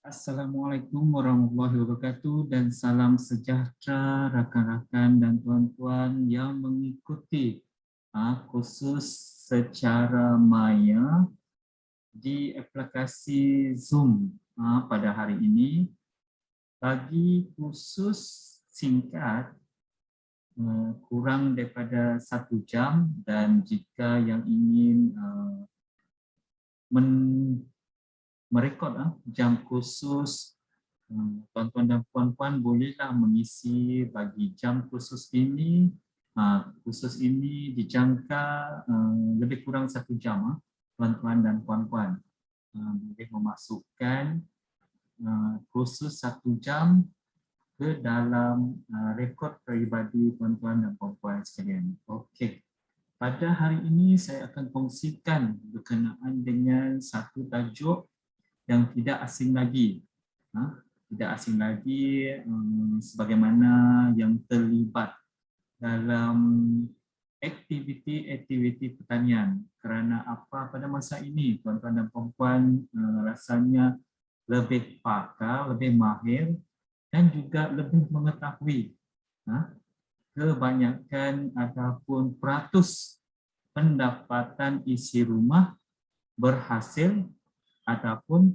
Assalamualaikum warahmatullahi wabarakatuh dan salam sejahtera rakan-rakan dan tuan-tuan yang mengikuti kursus secara maya di aplikasi Zoom pada hari ini. Bagi kursus singkat kurang daripada 1 jam, dan jika yang ingin merekod jam kursus, tuan-tuan dan puan-puan bolehlah mengisi bagi jam kursus ini. Kursus ini dijangka lebih kurang 1 jam. Tuan-tuan dan puan-puan boleh memasukkan kursus 1 jam ke dalam rekod peribadi tuan-tuan dan puan-puan sekalian. Okey. Pada hari ini saya akan kongsikan berkenaan dengan satu tajuk yang tidak asing lagi. Tidak asing lagi sebagaimana yang terlibat dalam aktiviti-aktiviti pertanian. Kerana apa pada masa ini tuan-tuan dan puan-puan rasanya lebih pakar, lebih mahir dan juga lebih mengetahui kebanyakan ataupun peratus pendapatan isi rumah berhasil ataupun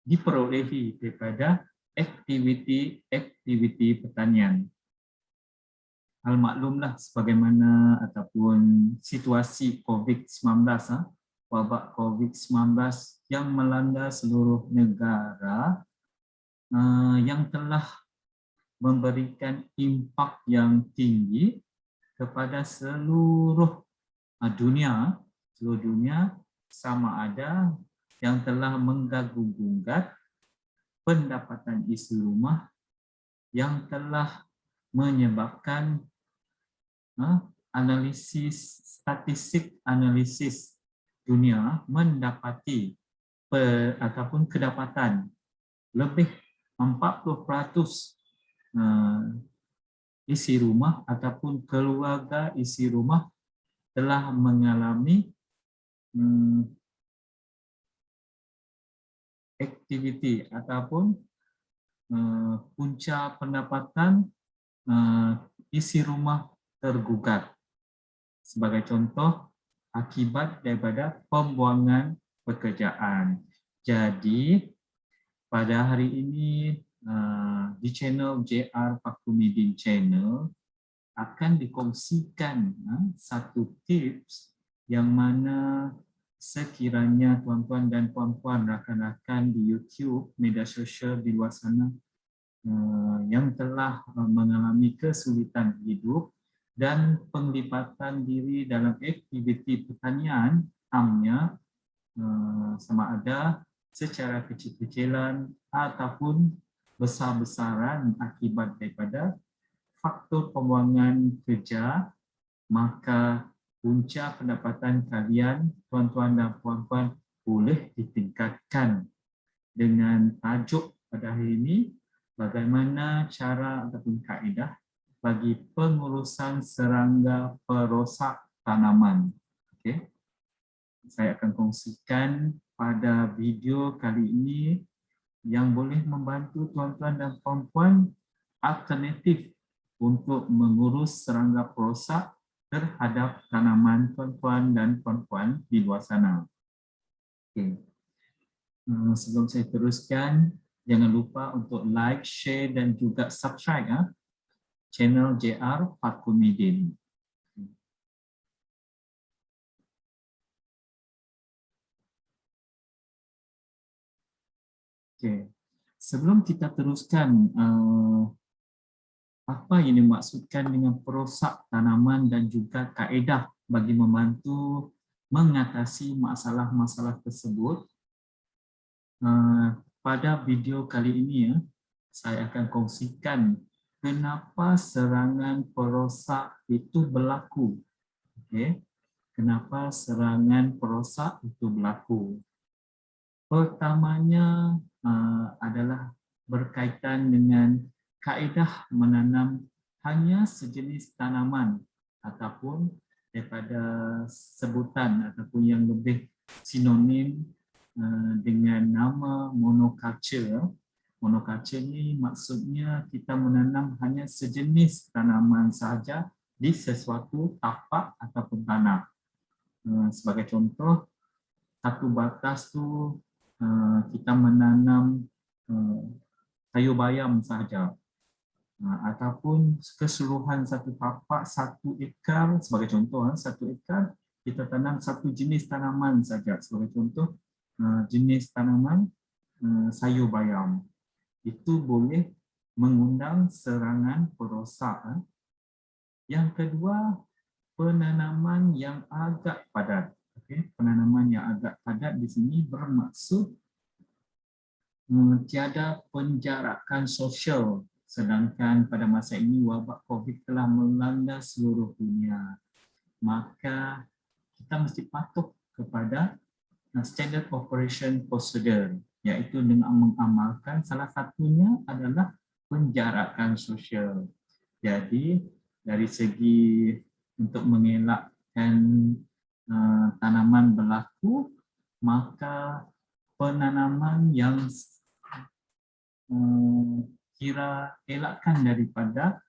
diperolehi daripada aktiviti-aktiviti pertanian. Hal maklumlah sebagaimana ataupun situasi COVID-19, wabak COVID-19 yang melanda seluruh negara, yang telah memberikan impak yang tinggi kepada seluruh dunia, sama ada yang telah menggaguh-gugat pendapatan isi rumah, yang telah menyebabkan statistik analisis dunia mendapati ataupun kedapatan lebih 40% isi rumah ataupun keluarga isi rumah telah mengalami aktiviti ataupun punca pendapatan isi rumah tergugat. Sebagai contoh, akibat daripada pembuangan pekerjaan. Jadi, pada hari ini di channel JR Pakumidin Channel akan dikongsikan satu tips yang mana sekiranya tuan-tuan dan puan-puan rakan-rakan di YouTube, media sosial di luar sana yang telah mengalami kesulitan hidup dan penglibatan diri dalam aktiviti pertanian, amnya sama ada secara kecil-kecilan ataupun besar-besaran akibat daripada faktor pembuangan kerja, maka punca pendapatan kalian, tuan-tuan dan puan-puan, boleh ditingkatkan dengan tajuk pada hari ini, bagaimana cara ataupun kaedah bagi pengurusan serangga perosak tanaman. Okey. Saya akan kongsikan pada video kali ini yang boleh membantu tuan-tuan dan puan-puan alternatif untuk mengurus serangga perosak terhadap tanaman tuan-tuan dan puan-puan di luar sana. Okay. Sebelum saya teruskan, jangan lupa untuk like, share dan juga subscribe channel JR Pakumidin. Okay. Sebelum kita teruskan, apa yang dimaksudkan dengan perosak tanaman dan juga kaedah bagi membantu mengatasi masalah-masalah tersebut, pada video kali ini saya akan kongsikan kenapa serangan perosak itu berlaku. Okay. Kenapa serangan perosak itu berlaku? Pertamanya adalah berkaitan dengan kaedah menanam hanya sejenis tanaman ataupun daripada sebutan ataupun yang lebih sinonim dengan nama monoculture. Monoculture ni maksudnya kita menanam hanya sejenis tanaman sahaja di sesuatu tapak ataupun tanah. Sebagai contoh, satu batas tu kita menanam sayur bayam sahaja, ataupun keseluruhan satu tapak 1 ekar, sebagai contoh 1 ekar kita tanam satu jenis tanaman saja, sebagai contoh jenis tanaman sayur bayam. Itu boleh mengundang serangan perosak. Yang kedua, penanaman yang agak padat. Okay. Penanaman yang agak padat di sini bermaksud tiada penjarakan sosial, sedangkan pada masa ini wabak COVID telah melanda seluruh dunia. Maka kita mesti patuh kepada standard operation procedure, iaitu dengan mengamalkan salah satunya adalah penjarakan sosial. Jadi dari segi untuk mengelakkan tanaman berlaku, maka penanaman yang kira elakkan daripada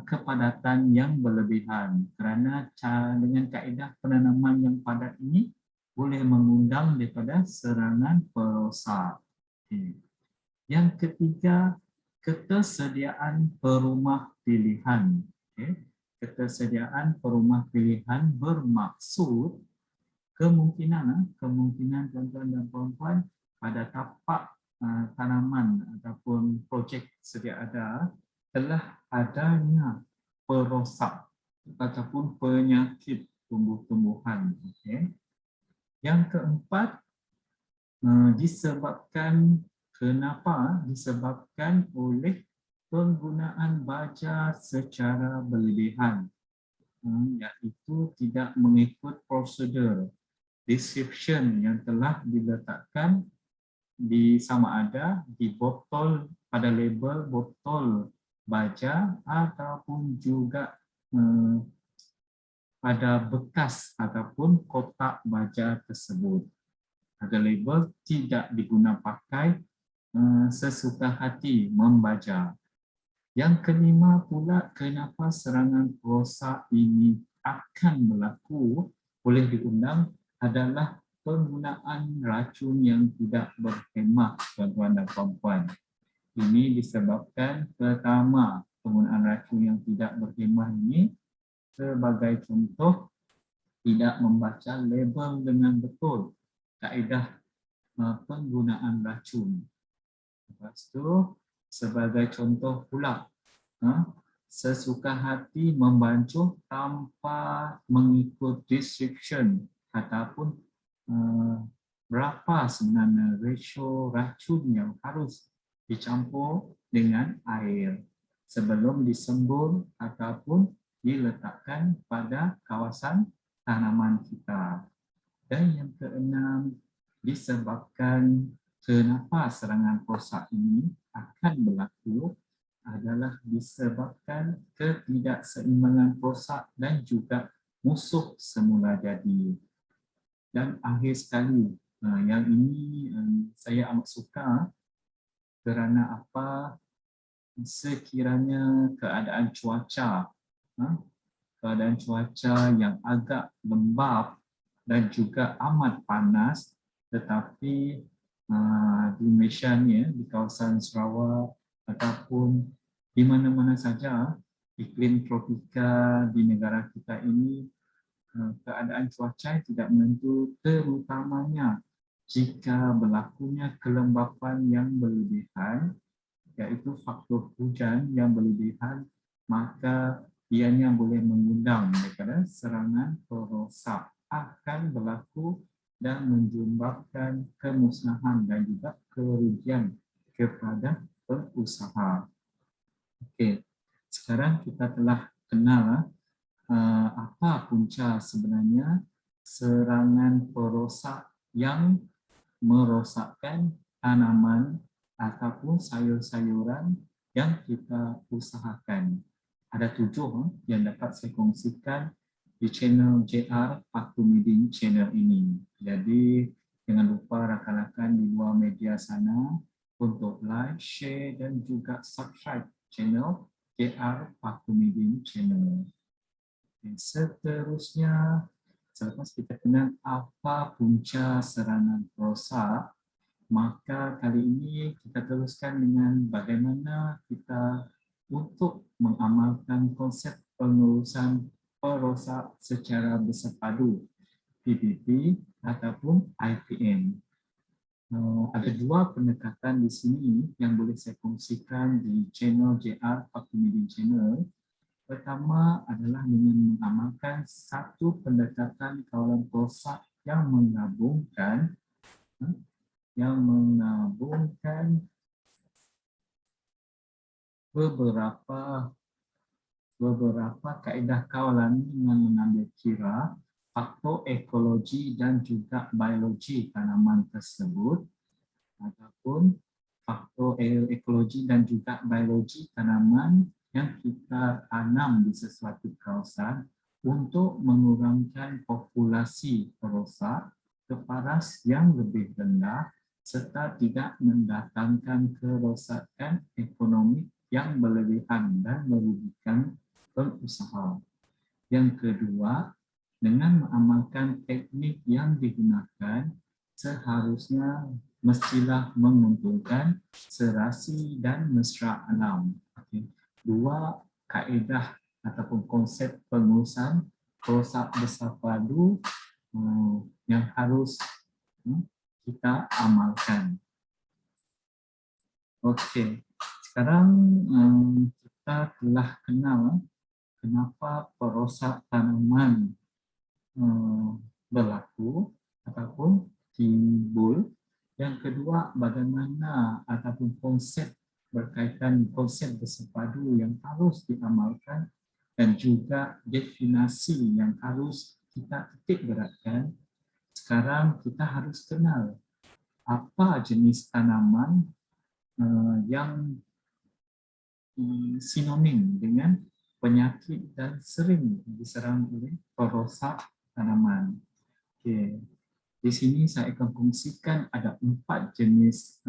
kepadatan yang berlebihan, kerana dengan kaedah penanaman yang padat ini boleh mengundang daripada serangan perosak. Okay. Yang ketiga, ketersediaan perumah pilihan. Okay. Ketersediaan perumah pilihan bermaksud kemungkinan tuan-tuan dan puan-puan pada tapak tanaman ataupun projek sedia ada telah adanya perosak ataupun penyakit tumbuh-tumbuhan. Okay. Yang keempat, disebabkan oleh penggunaan baja secara berlebihan, iaitu tidak mengikut prosedur description yang telah diletakkan di sama ada di botol, pada label botol baja, ataupun juga pada bekas ataupun kotak baja tersebut. Ada label tidak diguna pakai sesuka hati membaja. Yang kelima pula, kenapa serangan perosak ini akan berlaku boleh diundang adalah penggunaan racun yang tidak berhemah, tuan-tuan dan puan-puan. Ini disebabkan pertama, penggunaan racun yang tidak berhemah ini sebagai contoh tidak membaca label dengan betul kaedah penggunaan racun. Lepas tu, sebagai contoh pula, sesuka hati membancuh tanpa mengikut description ataupun berapa sebenarnya ratio racun yang harus dicampur dengan air sebelum disembur ataupun diletakkan pada kawasan tanaman kita. Dan yang keenam, disebabkan kenapa serangan perosak ini akan berlaku adalah disebabkan ketidakseimbangan perosak dan juga musuh semula jadi. Dan akhir sekali, yang ini saya amat suka, kerana apa? Sekiranya keadaan cuaca yang agak lembap dan juga amat panas, tetapi di Malaysia ni, di kawasan Sarawak ataupun di mana-mana saja iklim tropika di negara kita ini, keadaan cuaca tidak menentu, terutamanya jika berlakunya kelembapan yang berlebihan, iaitu faktor hujan yang berlebihan, maka ianya boleh mengundang daripada serangan perosak, akan berlaku dan menyebabkan kemusnahan dan juga kerugian kepada pengusaha. Okey, sekarang kita telah kenal apa punca sebenarnya serangan perosak yang merosakkan tanaman ataupun sayur-sayuran yang kita usahakan. Ada 7 yang dapat saya kongsikan di channel JR Pakumidin channel ini. Jadi Jangan lupa rakan-rakan di luar media sana untuk like, share dan juga subscribe channel JR Pakumiddin Channel. Dan seterusnya, selepas kita kenal apa punca serangan perosak, maka kali ini kita teruskan dengan bagaimana kita untuk mengamalkan konsep pengurusan perosak secara bersepadu, PPP ataupun IPM. Ada dua pendekatan di sini yang boleh saya kongsikan di channel JR Pakumiddin Channel. Pertama adalah dengan mengamalkan satu pendekatan kawalan perosak yang menggabungkan beberapa kaedah kawalan dengan mengambil kira faktor ekologi dan juga biologi tanaman tersebut, ataupun faktor ekologi dan juga biologi tanaman yang kita tanam di sesuatu kawasan untuk mengurangkan populasi perosak ke paras yang lebih rendah serta tidak mendatangkan kerosakan ekonomi yang berlebihan dan merugikan pengusaha. Yang kedua, dengan mengamalkan teknik yang digunakan seharusnya mestilah menguntungkan serasi dan mesra alam. Dua kaedah ataupun konsep pengurusan perosak bersepadu yang harus kita amalkan. Okey, sekarang kita telah kenal kenapa perosak tanaman berlaku ataupun timbul. Yang kedua, bagaimana ataupun konsep berkaitan konsep bersepadu yang harus diamalkan dan juga definisi yang harus kita titik beratkan. Sekarang kita harus kenal apa jenis tanaman yang sinonim dengan penyakit dan sering diserang oleh perosak tanaman. Okay. Di sini saya akan kongsikan ada 4 jenis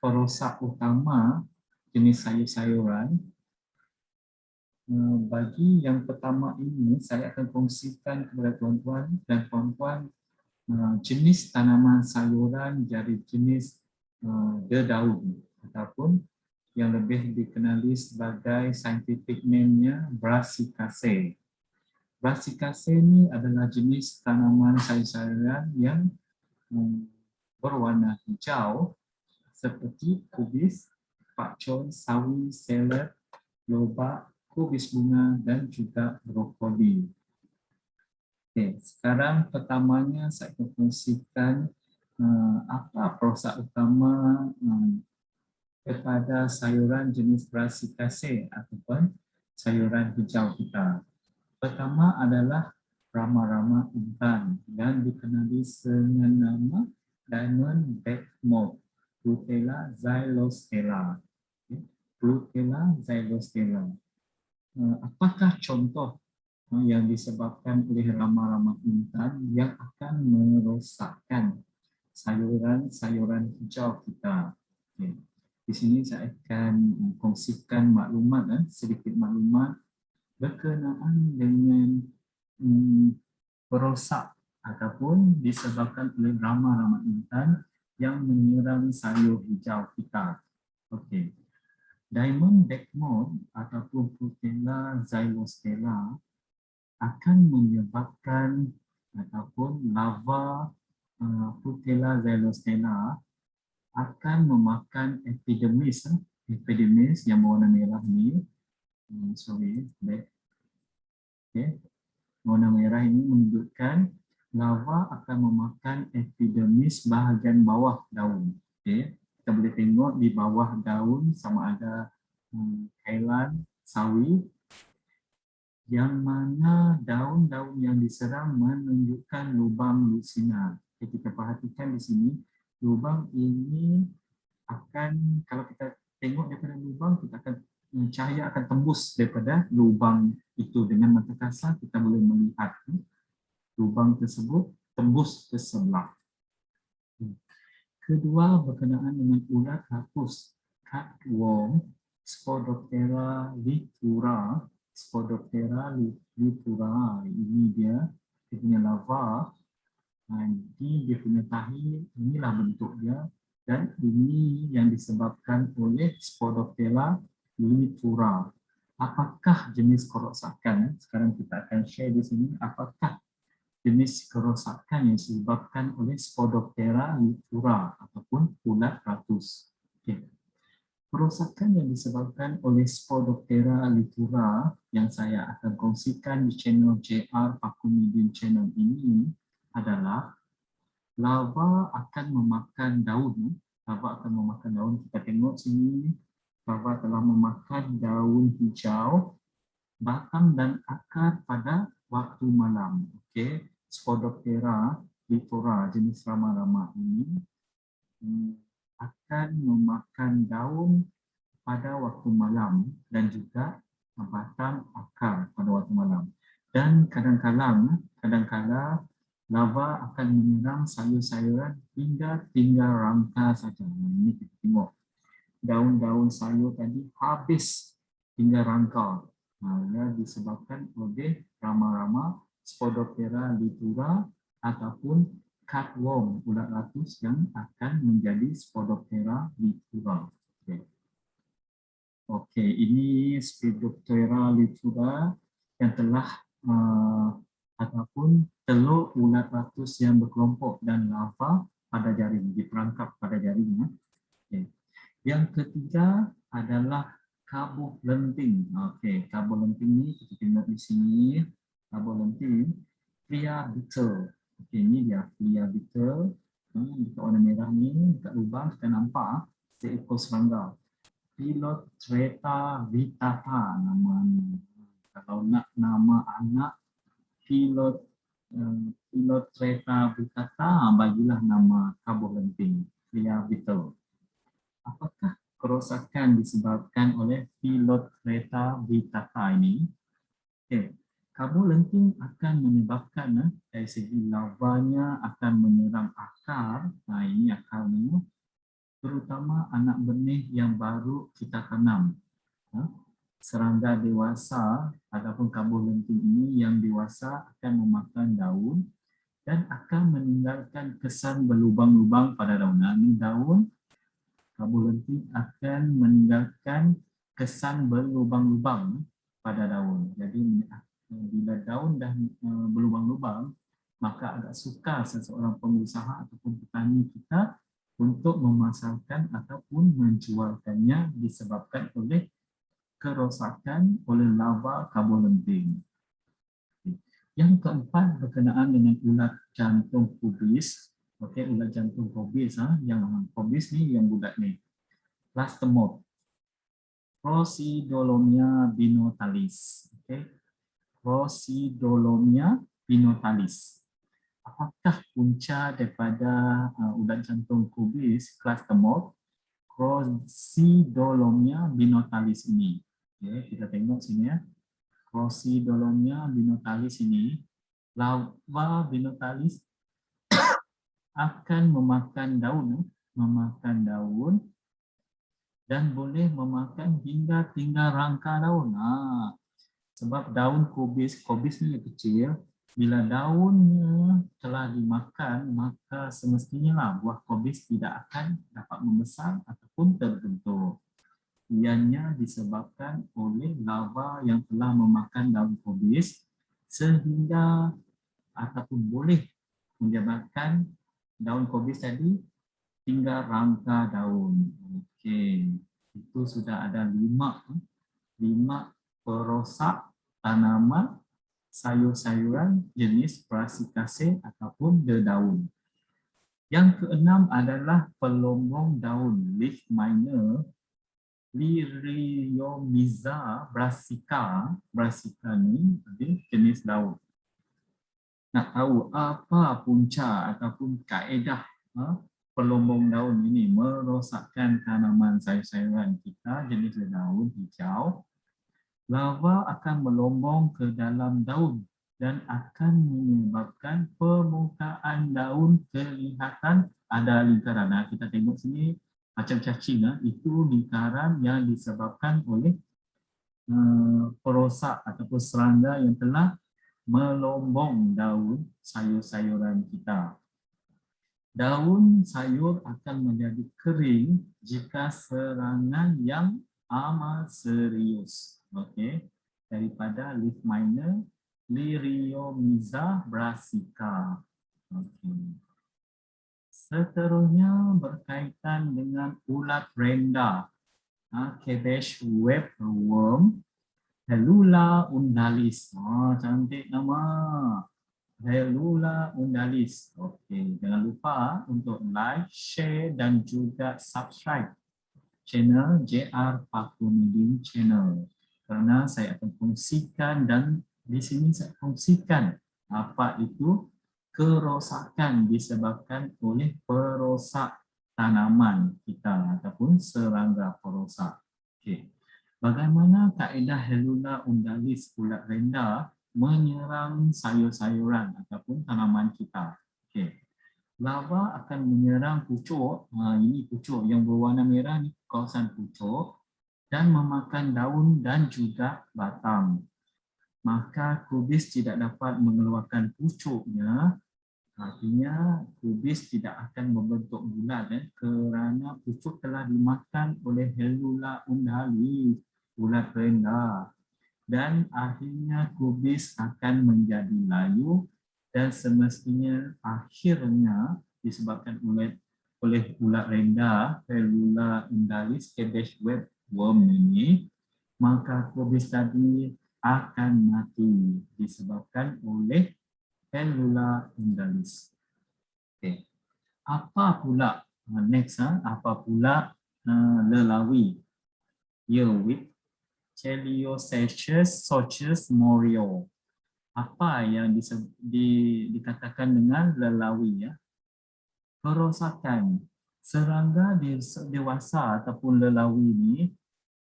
perosak utama jenis sayur-sayuran. Bagi yang pertama ini, saya akan kongsikan kepada tuan-tuan dan puan-puan jenis tanaman sayuran dari jenis dedaun ataupun yang lebih dikenali sebagai scientific name-nya Brassicaceae. Brassicaceae ini adalah jenis tanaman sayur-sayuran yang berwarna hijau seperti kubis, pakcoy, sawi, salad, lobak, kubis bunga dan juga brokoli. Okay, sekarang pertamanya saya akan kongsikan apa perosak utama kepada sayuran jenis Brassicaceae ataupun sayuran hijau kita. Pertama adalah rama-rama intan dan dikenali dengan nama diamond back moth, Rutella xylostella. Rutella xylostella. Apakah contoh yang disebabkan oleh rama-rama intan yang akan merosakkan sayuran-sayuran hijau kita? Okay. Di sini saya akan kongsikan maklumat, sedikit maklumat berkenaan dengan perosak ataupun disebabkan oleh rama-rama intan yang menyerang sayur hijau kita. Okey. Diamond back moth ataupun Rutella xylostella akan menyebabkan ataupun larva Rutella xylostella akan memakan epidermis yang berwarna merah ni. Okay. Warna merah ini menunjukkan larva akan memakan epidermis bahagian bawah daun. Okay. Kita boleh tengok di bawah daun sama ada kailan sawi, yang mana daun-daun yang diserang menunjukkan lubang lusinar. Okay, kita perhatikan di sini, lubang ini akan, kalau kita tengok daripada lubang, kita akan cahaya akan tembus daripada lubang itu. Dengan mata kasar kita boleh melihat lubang tersebut tembus ke sebelah. Kedua berkenaan dengan ulat ratus, cutworm, Spodoptera litura. Spodoptera litura ini dia punya larva. Ini dia punya tahi, inilah bentuk dia, dan ini yang disebabkan oleh Spodoptera litura. Apakah jenis kerosakan? Sekarang kita akan share di sini. Apakah jenis kerosakan yang disebabkan oleh Spodoptera litura ataupun ulat ratus? Okay. Kerosakan yang disebabkan oleh Spodoptera litura yang saya akan kongsikan di channel JR Pakumidin channel ini adalah larva akan memakan daun. Larva akan memakan daun. Kita tengok sini, larva telah memakan daun hijau, batang dan akar pada waktu malam. Okey, Spodoptera litura jenis rama-rama ini akan memakan daun pada waktu malam dan juga batang akar pada waktu malam. Dan kadang-kadang larva akan menyerang sayur-sayuran hingga tinggal rangka saja. Ini kita tengok. Daun-daun sayur tadi habis tinggal rangka. Ia disebabkan oleh rama-rama Spodoptera litura ataupun cutworm, ulat ratus yang akan menjadi Spodoptera litura. Okey, ini Spodoptera litura yang telah ataupun telur ulat ratus yang berkelompok dan larva pada jaring, diperangkap pada jaring. Okay. Yang ketiga adalah kabut lenting. Okey, kabut lenting ni kita tengok di sini. Kabut lenting, Flea beetle. Okey, ini dia Flea beetle. Dekat warna merah ni, dekat lubang kita nampak seekor serangga. Philotreta vittata namanya. Kalau nak nama anak Philotreta vittata, bagilah nama kabut lenting, Flea beetle. Apakah kerosakan disebabkan oleh Philotreta vittata ini? Okay. Kabut lenting akan menyebabkan dari segi larvanya akan menyerang akar. Ini akarnya, terutama anak benih yang baru kita tanam. Serangga dewasa ataupun kabut lenting ini yang dewasa akan memakan daun dan akan meninggalkan kesan berlubang-lubang pada daun. Ini daun, kabut lenting akan meninggalkan kesan berlubang-lubang pada daun. Jadi bila daun dah berlubang-lubang, maka agak sukar seseorang pengusaha ataupun petani kita untuk memasarkan ataupun menjualkannya disebabkan oleh kerosakan oleh larva kabut lenting. Yang keempat berkenaan dengan ulat jantung pubis. Okey, ulat jantung pubis, yang pubis ni yang budak ni. Plasmodium, Crocidolomia binotalis. Okey. Crocidolomia binotalis. Apakah punca daripada ulat jantung pubis Plasmodium Crocidolomia binotalis ini? Okay, kita tengok sini ya. Crocidolomia binotalis ini, larva binotalis akan memakan daun dan boleh memakan hingga tinggal rangka daun. Sebab daun kubis ni yang kecil, bila daunnya telah dimakan, maka semestinya lah buah kubis tidak akan dapat membesar ataupun terbentuk. Ianya disebabkan oleh larva yang telah memakan daun kubis sehingga ataupun boleh menyebabkan daun kubis tadi tinggal rangka daun. Okey, itu sudah ada 5 perosak tanaman sayur-sayuran jenis Brassicacea ataupun dedaun. Yang keenam adalah pelombong daun, leaf miner, Liriomiza brassica. Brassica ni jenis daun. Nak tahu apa punca ataupun kaedah pelombong daun ini merosakkan tanaman sayur-sayuran kita jenis daun hijau? Larva akan melombong ke dalam daun dan akan menyebabkan permukaan daun kelihatan ada lingkaran. Nah, kita tengok sini macam cacing, itu lingkaran yang disebabkan oleh perosak ataupun serangga yang telah melombong daun sayur-sayuran kita. Daun sayur akan menjadi kering jika serangan yang amat serius. Okey, daripada leaf miner Liriomiza brassica. Okey. Seterusnya berkaitan dengan ulat renda, cabbage webworm, Hellula undalis. Cantik nama. Hellula undalis. Okey, jangan lupa untuk like, share dan juga subscribe channel JR Pakumidin Channel. Kerana saya akan kongsikan dan di sini saya kongsikan apa itu kerosakan disebabkan oleh perosak tanaman kita ataupun serangga perosak. Okey. Bagaimana kaedah Hellula undalis ulat renda menyerang sayur-sayuran ataupun tanaman kita? Okey. Larva akan menyerang pucuk, ini pucuk yang berwarna merah ni kawasan pucuk, dan memakan daun dan juga batang. Maka kubis tidak dapat mengeluarkan pucuknya, artinya kubis tidak akan membentuk bulat kerana pucuk telah dimakan oleh Hellula undalis ulat renda, dan akhirnya kubis akan menjadi layu dan semestinya akhirnya disebabkan oleh ulat renda Hellula undalis cabbage webworm ini, maka kubis tadi akan mati disebabkan oleh Hellula undalis. Okay. Apa pula next? Apa pula lelawi? Earwig, Cheliosaurus morio. Apa yang dikatakan dengan lelawi? Kerosakan serangga dewasa ataupun lelawi ini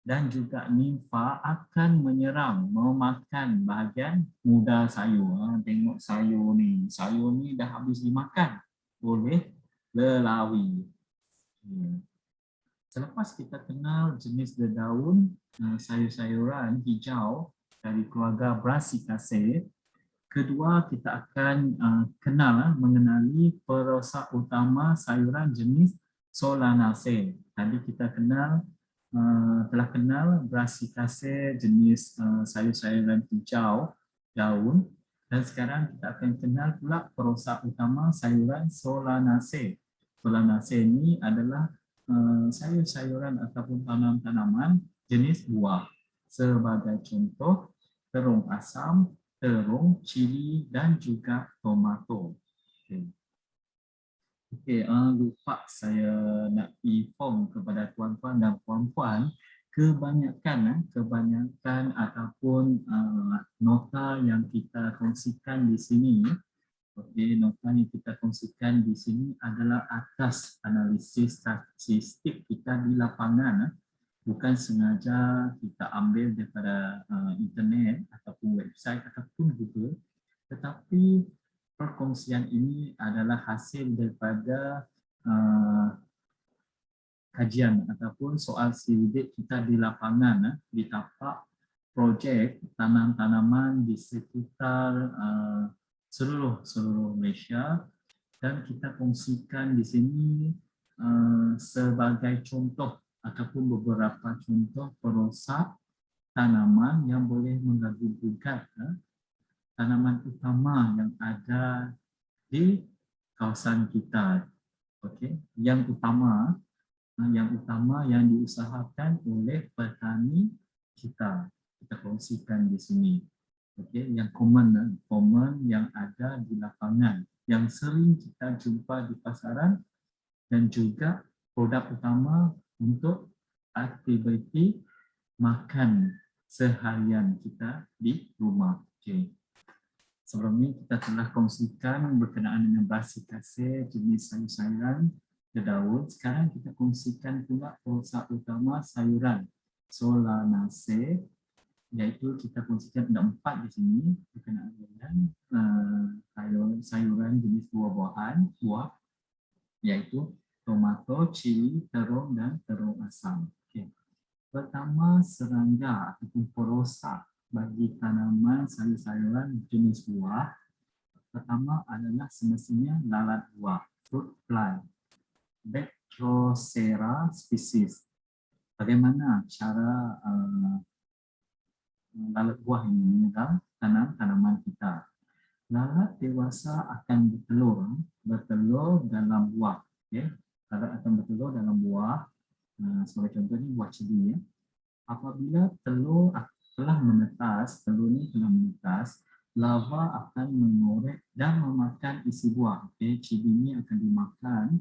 dan juga nimfa akan menyerang, memakan bahagian muda sayur. Tengok sayur ni dah habis dimakan oleh lelawi. Selepas kita kenal jenis dedaun sayur-sayuran hijau dari keluarga Brassicaceae, kedua kita akan mengenali perosak utama sayuran jenis Solanaceae. Tadi kita telah kenal Brassicaceae jenis sayur-sayuran hijau daun, dan sekarang kita akan kenal pula perosak utama sayuran Solanaceae. Solanaceae ini adalah sayur-sayuran ataupun tanaman jenis buah. Sebagai contoh, terung asam, terung, cili dan juga tomato. Okey, lupa saya nak inform kepada tuan-tuan dan puan-puan, kebanyakan ataupun nota yang kita kongsikan di sini. Okey, nota yang kita kongsikan di sini adalah atas analisis statistik kita di lapangan, bukan sengaja kita ambil daripada internet ataupun website ataupun Google, tetapi perkongsian ini adalah hasil daripada kajian ataupun soal sidik kita di lapangan di tapak projek tanam tanaman di sekitar seluruh Malaysia, dan kita kongsikan di sini sebagai contoh ataupun beberapa contoh perosak tanaman yang boleh mengganggu gugat tanaman utama yang ada di kawasan kita. Okey, yang utama yang diusahakan oleh petani kita kongsikan di sini. Okey, yang common yang ada di lapangan, yang sering kita jumpa di pasaran, dan juga produk utama untuk aktiviti makan seharian kita di rumah. Okey. Sebelum ini kita telah kongsikan berkenaan dengan Brassicaceae jenis sayur-sayuran dedaun. Sekarang kita kongsikan pula perosak utama sayuran Solanaceae Iaitu kita kongsikan ada 4 di sini berkenaan dengan sayuran jenis buah-buahan, iaitu tomato, cili, terung dan terung asam. Okay. Pertama, serangga ataupun perosak bagi tanaman sayur-sayuran jenis buah. Pertama adalah semestinya lalat buah, fruit fly, Bactrocera species. Bagaimana cara lalat buah ini menyerang tanaman kita? Lalat dewasa akan bertelur dalam buah. Okay? Lalat akan bertelur dalam buah. Sebagai contoh ni buah cili. Ya. Apabila telur telah menetas, larva akan mengorek dan memakan isi buah. Okay? Cili ini akan dimakan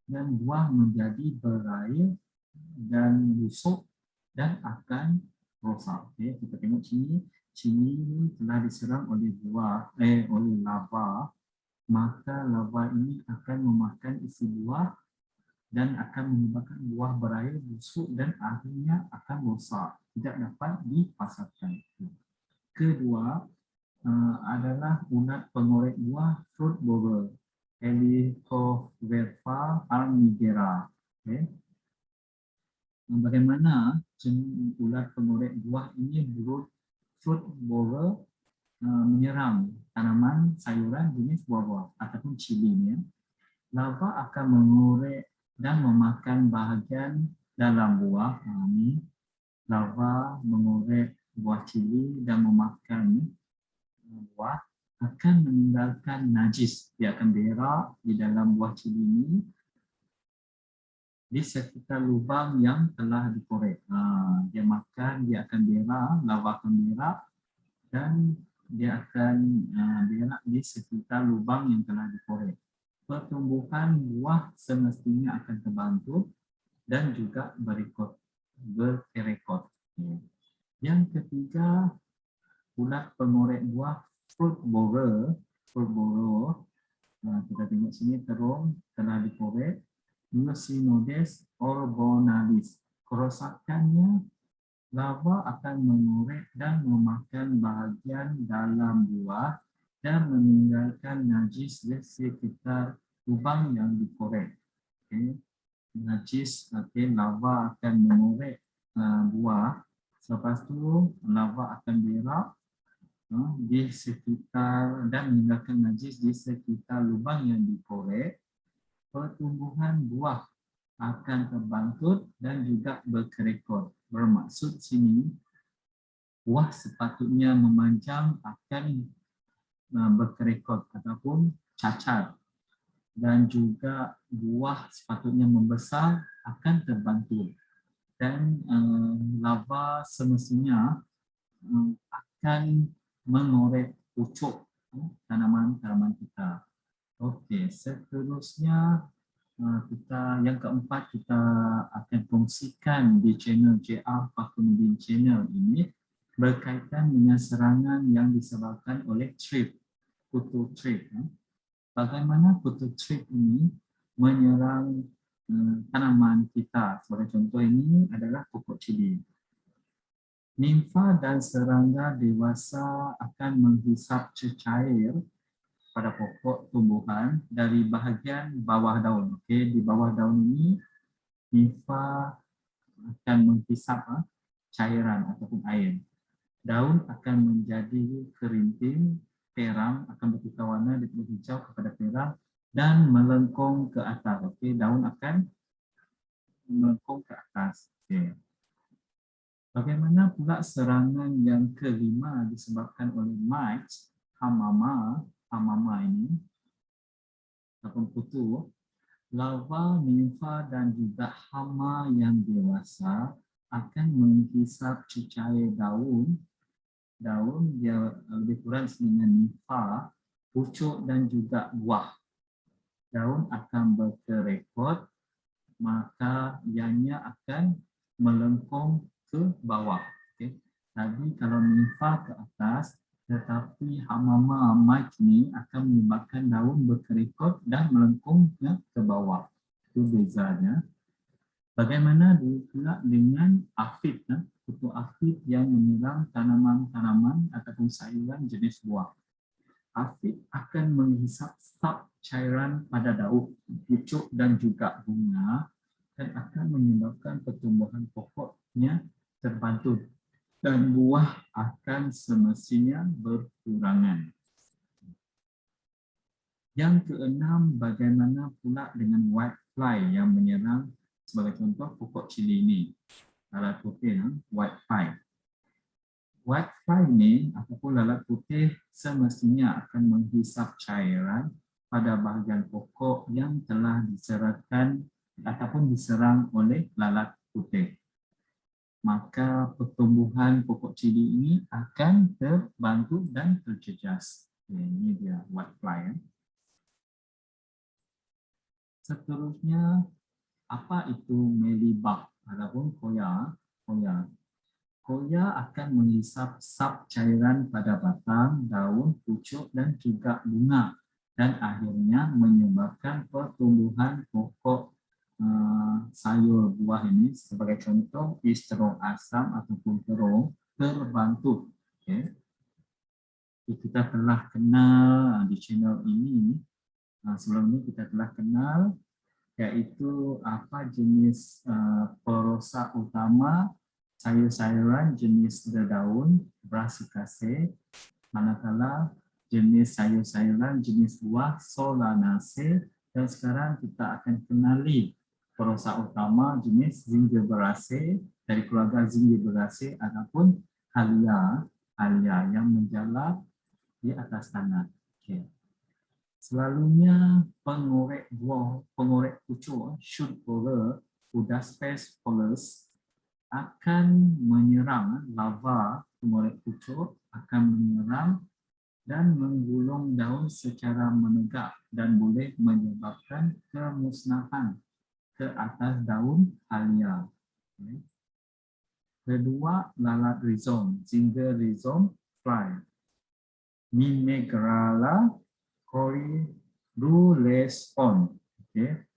dan buah menjadi berair dan busuk dan akan rosak. Okay? Kita tengok sini. Cili ini telah diserang oleh oleh larva, maka larva ini akan memakan isi buah dan akan menyebabkan buah berair, busuk dan akhirnya akan rosak, tidak dapat dipasarkan. Kedua adalah ulat pengorek buah, fruit borer, Helicoverpa armigera. Okay. Bagaimana ulat pengorek buah ini fruit borer menyerang tanaman sayuran jenis buah-buah ataupun cilinya? Larva akan mengorek dan memakan bahagian dalam buah. Ini larva mengorek buah cili dan memakan buah, akan meninggalkan najis. Dia akan berak di dalam buah cili ini di sekitar lubang yang telah dikorek. Dia makan, dia akan berak, larva akan berak dan dia akan berak di sekitar lubang yang telah dikorek. Pertumbuhan buah semestinya akan terbantu dan juga berkerekot. Yang ketiga, ulat pengorek buah, fruit borer. Kita tengok sini terung telah dikorek. Mucinodes orbonalis. Kerosakannya, larva akan mengorek dan memakan bahagian dalam buah dan meninggalkan najis di sekitar lubang yang dikorek. Okay. Najis, larva akan mengorek buah. Selepas itu larva akan berak di sekitar dan meninggalkan najis di sekitar lubang yang dikorek. Pertumbuhan buah akan terbangkit dan juga berkerekot. Bermaksud sini buah sepatutnya memanjang akan berkerekot ataupun cacat, dan juga buah sepatutnya membesar akan terbantu, dan larva semestinya akan mengorek pucuk tanaman-tanaman kita. Okey, seterusnya yang keempat kita akan kongsikan di channel JR Pakuniddin Channel ini berkaitan dengan serangan yang disebabkan oleh kutu trip. Bagaimana kutu trip ini menyerang tanaman kita? Sebagai contoh ini adalah pokok cili. Nimfa dan serangga dewasa akan menghisap cecair pada pokok tumbuhan dari bahagian bawah daun. Okey, di bawah daun ini nimfa akan menghisap cairan ataupun air. Daun akan menjadi kerinting, perang akan bertukar warna dari hijau kepada perang dan melengkung ke atas. Okey, daun akan melengkung ke atas. Okey. Bagaimana pula serangan yang kelima disebabkan oleh mites, hamama ini ataupun kutu? Larva, nimfa dan juga hama yang dewasa akan menghisap cecair daun dia lebih kurang dengan nimfa, pucuk dan juga buah. Daun akan berkerekot, maka ianya akan melengkung ke bawah. Okay. Tadi kalau nimfa ke atas, tetapi hamama mite ni akan menyebabkan daun berkerekot dan melengkung ke bawah. Itu bezanya. Bagaimana pula dengan aphid? kutu afid yang menyerang tanaman-tanaman ataupun sayuran jenis buah. Afid akan menghisap sap cairan pada daun, pucuk dan juga bunga dan akan menyebabkan pertumbuhan pokoknya terbantu dan buah akan semestinya berkurangan. Yang keenam, bagaimana pula dengan whitefly yang menyerang sebagai contoh pokok cili ini. Lalat putih, whitefly. Whitefly ini ataupun lalat putih semestinya akan menghisap cairan pada bahagian pokok yang telah diserahkan ataupun diserang oleh lalat putih. Maka pertumbuhan pokok cili ini akan terbantu dan terjejas. Ini dia whitefly. Seterusnya, apa itu mealybug ataupun koya? Koya akan menghisap sap cairan pada batang, daun, pucuk dan juga bunga dan akhirnya menyebabkan pertumbuhan pokok sayur buah ini sebagai contoh terong asam ataupun terong terbantu. Okay. Kita telah kenal di channel ini, sebelum ini kita telah kenal yaitu apa jenis perosak utama sayur-sayuran jenis berdaun Brassicaceae, manakala jenis sayur-sayuran jenis buah Solanaceae, dan sekarang kita akan kenali perosak utama jenis Zingiberaceae dari keluarga Zingiberaceae ataupun Halia yang menjalar di atas tanah. Okay. Selalunya pengorek buah, pengorek pucuk, shoot borer, Udaspes polus akan menyerang lava pengorek pucuk, akan menyerang dan menggulung daun secara menegak dan boleh menyebabkan kemusnahan ke atas daun halia. Kedua, lalat rhizome, Zinger rhizome fly, Mimegrala corydoulespon. Okay.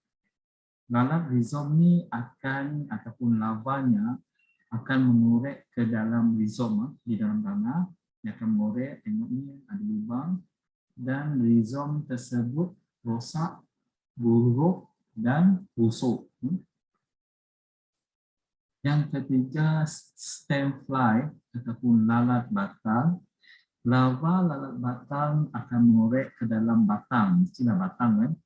Lalat rhizome ni akan ataupun lavanya akan mengorek ke dalam rhizome di dalam tanah. Dia akan mengorek, tengok ni ada lubang dan rhizome tersebut rosak, buruk dan busuk. Yang ketiga, stem fly ataupun lalat batang. Lava lalat batang akan mengorek ke dalam batang, mestilah batang kan,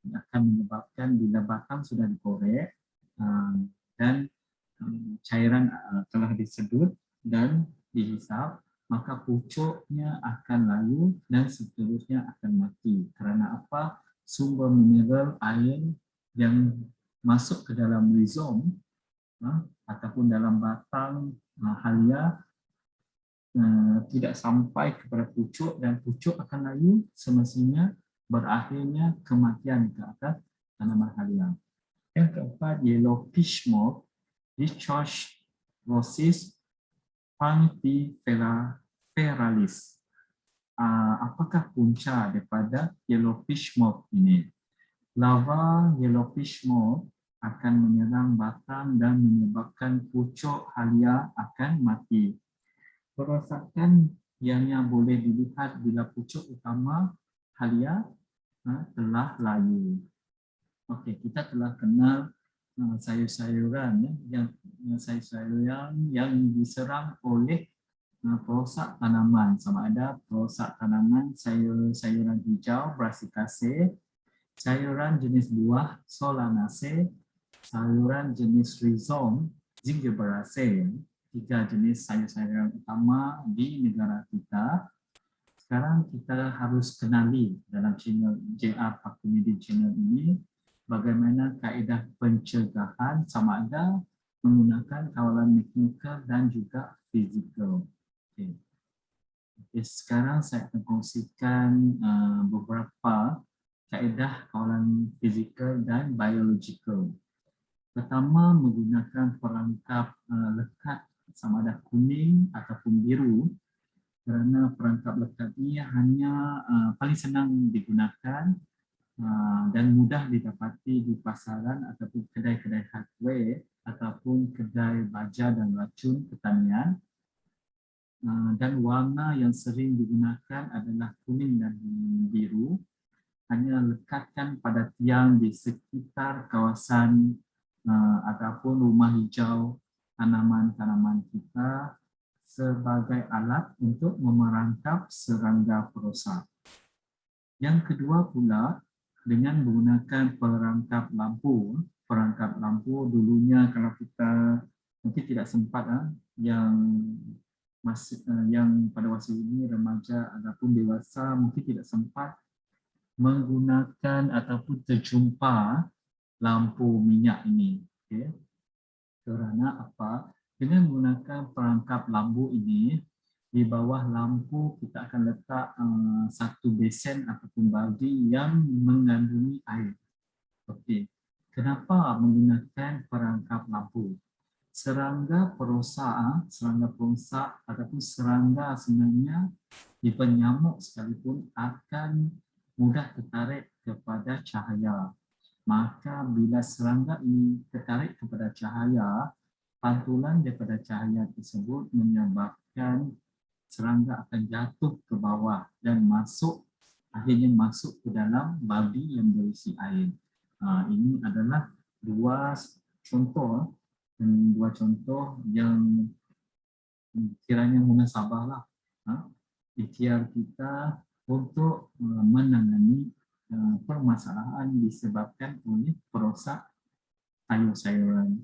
akan menyebabkan bila batang sudah dikorek dan cairan telah disedut dan dihisap, maka pucuknya akan layu dan seterusnya akan mati. Kerana apa? Sumber mineral air yang masuk ke dalam rhizome ataupun dalam batang halia tidak sampai kepada pucuk dan pucuk akan layu, semestinya berakhirnya kematian ke atas tanaman halia. Yang keempat, yellowfish moth, Discharge rosis punctiferalis. Apakah punca daripada yellowfish moth ini? Larva yellowfish moth akan menyerang batang dan menyebabkan pucuk halia akan mati. Perosakan yang boleh dilihat bila pucuk utama halia telah layu. Okey, kita telah kenal sayur-sayuran yang diserang oleh perosak tanaman, sama ada perosak tanaman sayuran hijau Brassicaceae, sayuran jenis buah Solanaceae, sayuran jenis rhizome Zingiberaceae, 3 jenis sayur-sayuran utama di negara kita. Sekarang kita harus kenali dalam channel JR Pakemedin channel ini bagaimana kaedah pencegahan, sama ada menggunakan kawalan mekanikal dan juga fizikal. Okay. Sekarang saya akan kongsikan beberapa kaedah kawalan fizikal dan biologikal. Pertama, menggunakan perangkap lekat sama ada kuning ataupun biru, kerana perangkap lekat ini hanya paling senang digunakan dan mudah didapati di pasaran ataupun kedai-kedai hardware ataupun kedai baja dan racun pertanian. Dan warna yang sering digunakan adalah kuning dan biru. Hanya lekatkan pada tiang di sekitar kawasan ataupun rumah hijau tanaman-tanaman kita sebagai alat untuk memerangkap serangga perosak. Yang kedua pula, dengan menggunakan perangkap lampu. Perangkap lampu dulunya kalau kita mungkin tidak sempat yang pada masa ini remaja ataupun dewasa mungkin tidak sempat menggunakan ataupun terjumpa lampu minyak ini. Okay. Kerana apa? Dengan menggunakan perangkap lampu ini, di bawah lampu kita akan letak satu besen ataupun baldi yang mengandungi air. Okey. Kenapa menggunakan perangkap lampu? Serangga perosak ataupun serangga sebenarnya di penyamuk sekalipun akan mudah tertarik kepada cahaya. Maka bila serangga ini tertarik kepada cahaya, pantulan daripada cahaya tersebut menyebabkan serangga akan jatuh ke bawah dan akhirnya masuk ke dalam baldi yang berisi air. Ini adalah dua contoh yang kiranya munasabahlah ikhtiar kita untuk menangani permasalahan disebabkan oleh perosak sayur-sayuran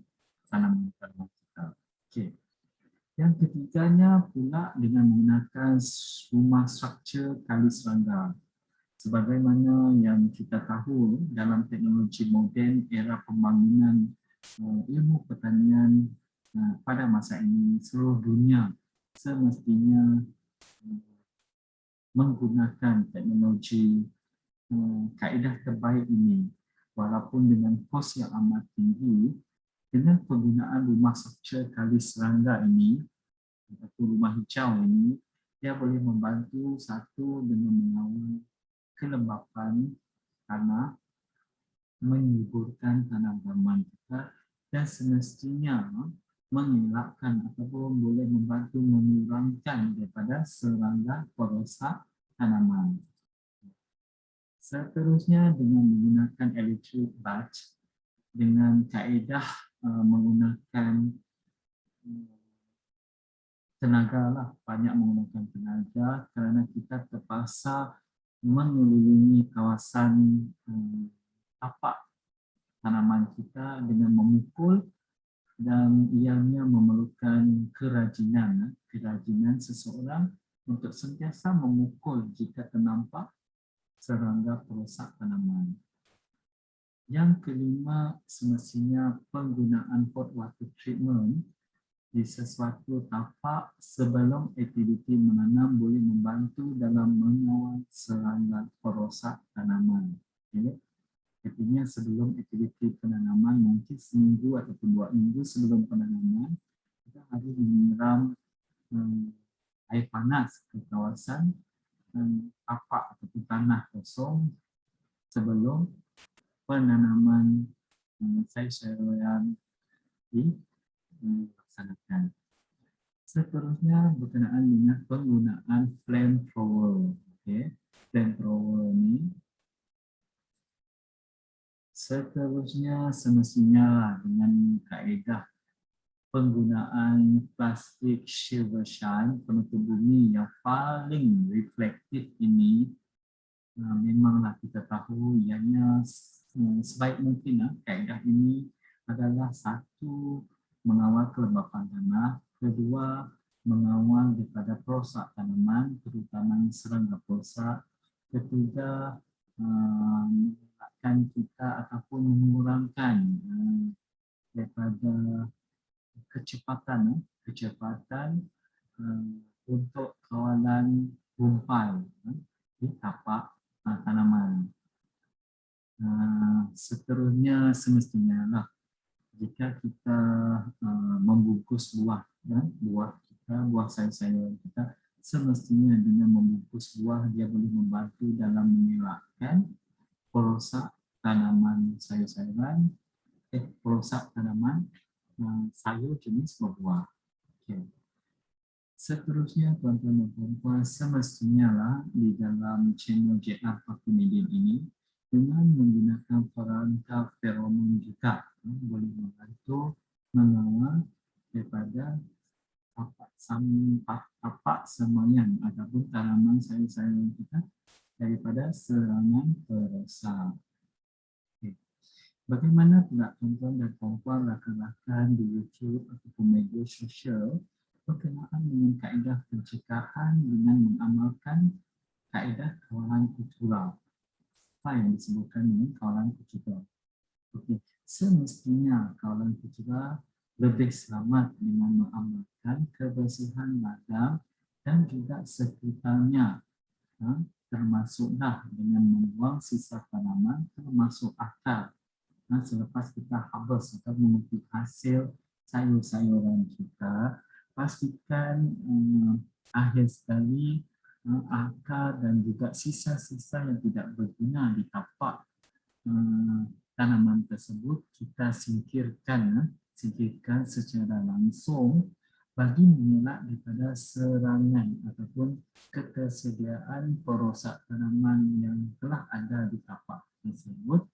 tanaman-tanaman kita. Okay. Yang ketiganya pula dengan menggunakan rumah struktur kali serangga. Sebagaimana yang kita tahu dalam teknologi moden era pembangunan ilmu pertanian pada masa ini, seluruh dunia semestinya menggunakan teknologi kaedah terbaik ini. Walaupun dengan kos yang amat tinggi, dengan penggunaan rumah struktur kali serangga ini atau rumah hijau ini, dia boleh membantu satu dengan mengawal kelembapan tanah, menyuburkan tanaman kita dan semestinya mengelakkan ataupun boleh membantu mengurangkan daripada serangga perosak tanaman. Seterusnya dengan menggunakan electric bulb dengan kaedah menggunakan tenaga banyak menggunakan tenaga kerana kita terpaksa mengelilingi kawasan tapak tanaman kita dengan memukul dan ianya memerlukan kerajinan seseorang untuk sentiasa memukul jika ternampak serangga perosak tanaman. Yang kelima, semestinya penggunaan hot water treatment di sesuatu tapak sebelum aktiviti menanam boleh membantu dalam mengawal serangga perosak tanaman. Okay. Artinya sebelum aktiviti penanaman, mungkin seminggu ataupun 2 minggu sebelum penanaman, kita harus menyiram air panas ke kawasan tapak ataupun tanah kosong sebelum penanaman sayur-sayuran dilaksanakan. Seterusnya berkenaan dengan penggunaan flamethrower. Okay. Flamethrower ini seterusnya semestinya dengan kaedah penggunaan plastik silver shine penutup bumi yang paling reflektif ini, memanglah kita tahu ianya sebaik mungkin kaedah ini adalah satu, mengawal kelembapan tanah, kedua, mengawal daripada perosak tanaman, terutama serangga perosak, ketiga, mengelakkan kita ataupun mengurangkan daripada kecepatan untuk kawalan rumpai di tapak tanaman. Seterusnya semestinya lah jika kita membungkus buah sayur-sayuran kita, semestinya dengan membungkus buah dia boleh membantu dalam mengelakkan perosak tanaman sayur-sayuran, perosak tanaman sayur jenis berbuah. Okay. Seterusnya tuan-tuan dan puan-puan, semestinya lah di dalam channel JR Pakuniddin ini dengan menggunakan perangkap feromon juga boleh membantu mengawal daripada tapak semayan ataupun tanaman sayur-sayuran kita daripada serangan perosak. Okay. Bagaimana pula tuan-tuan dan puan-puan rakan-rakan di YouTube ataupun media sosial berkenaan dengan kaedah pencegahan dengan mengamalkan kaedah kawalan kultural? Apa yang disebutkan dengan kawalan kultural? Okay. Semestinya kawalan kultural lebih selamat dengan mengamalkan kebersihan ladang dan juga sekitarnya, termasuklah dengan membuang sisa tanaman termasuk akar. Selepas kita harvest atau memetik hasil sayur-sayuran kita, pastikan akhir sekali akar dan juga sisa-sisa yang tidak berguna di tapak tanaman tersebut kita singkirkan secara langsung bagi mengelak daripada serangan ataupun ketersediaan perosak tanaman yang telah ada di tapak tersebut,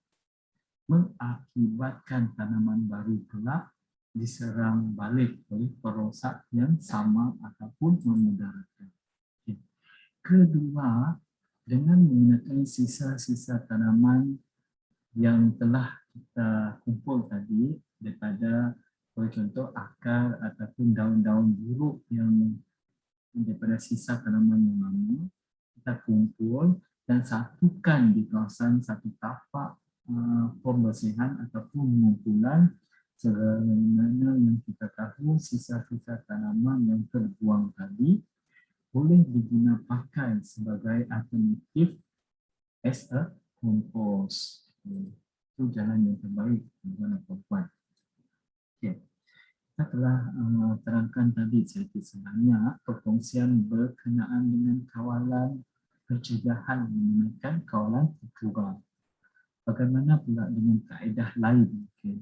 mengakibatkan tanaman baru kelak diserang balik oleh perosak yang sama ataupun memudarakan. Kedua, dengan menggunakan sisa-sisa tanaman yang telah kita kumpul tadi daripada contoh akar ataupun daun-daun buruk yang daripada sisa tanaman yang lama, kita kumpul dan satukan di kawasan satu tapak pembersihan ataupun pengumpulan sebagaimana yang kita tahu sisa-sisa tanaman yang terbuang tadi boleh digunakan pakai sebagai alternatif as a compost. Itu jalan yang terbaik tuan-tuan dan puan-puan. Okay. Kita telah terangkan tadi sedikit sebanyak perkongsian berkenaan dengan kawalan pencegahan menggunakan kawalan kultural. Bagaimana pula dengan kaedah lain? Okay.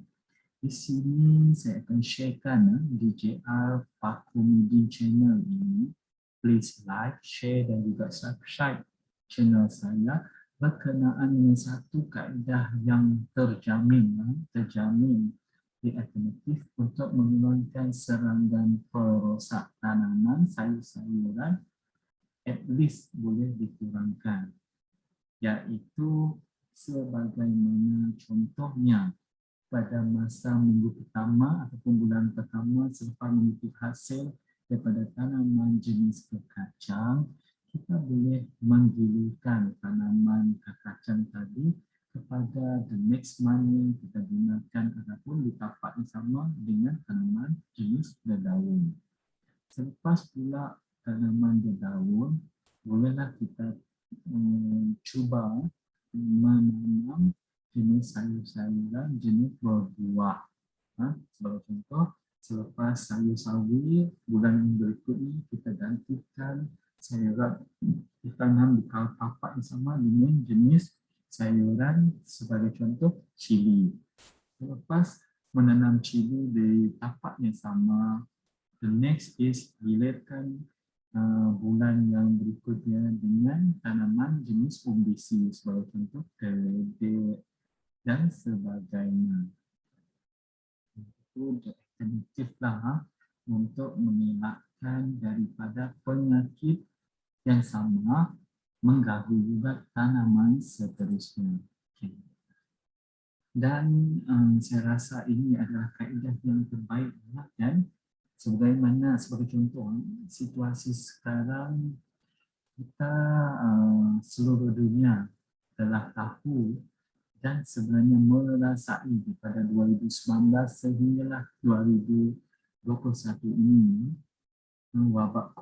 Di sini saya akan sharekan di JR Pakuniddin channel ini. Please like, share dan juga subscribe channel saya berkenaan dengan satu kaedah yang terjamin di alternatif untuk menghilangkan serangan perosak tanaman sayur-sayuran at least boleh dikurangkan, iaitu sebagaimana contohnya pada masa minggu pertama ataupun bulan pertama selepas memetik hasil daripada tanaman jenis kacang, kita boleh menggilirkan tanaman kacang tadi kepada the next month kita gunakan ataupun di tapak yang sama dengan tanaman jenis berdaun. Selepas pula tanaman berdaun, bolehlah kita cuba menanam jenis sayur-sayuran jenis berbuah. Sebagai contoh, selepas sayur sawi bulan berikutnya kita gantikan sayuran ditanam di tapak yang sama dengan jenis sayuran sebagai contoh cili. Selepas menanam cili di tapak yang sama, the next is gilirkan bulan yang berikutnya dengan tanaman jenis umbisi sebagai contoh keledek dan sebagainya. Itu alternatif lah untuk mengelakkan daripada penyakit yang sama mengganggu juga tanaman seterusnya. Okay. Dan saya rasa ini adalah kaedah yang terbaik dan sebagaimana sebagai contoh situasi sekarang kita seluruh dunia telah tahu dan sebenarnya merasai pada 2019 sehinggalah 2021 ini wabak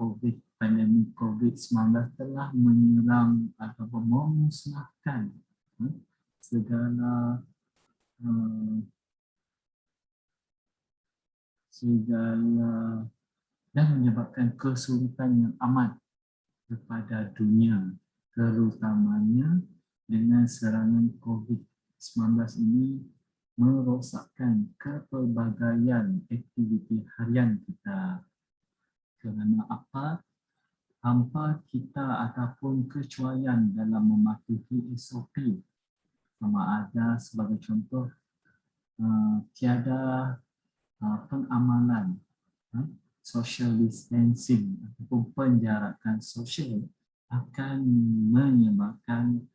pandemik COVID-19 telah menyerang atau memusnahkan segala dan menyebabkan kesulitan yang amat kepada dunia, terutamanya dengan serangan COVID-19 ini merosakkan kepelbagaian aktiviti harian kita. Kerana apa? Tanpa kita ataupun kecuaian dalam mematuhi SOP, sama ada sebagai contoh tiada pengamalan social distancing ataupun penjarakan sosial akan menyebabkan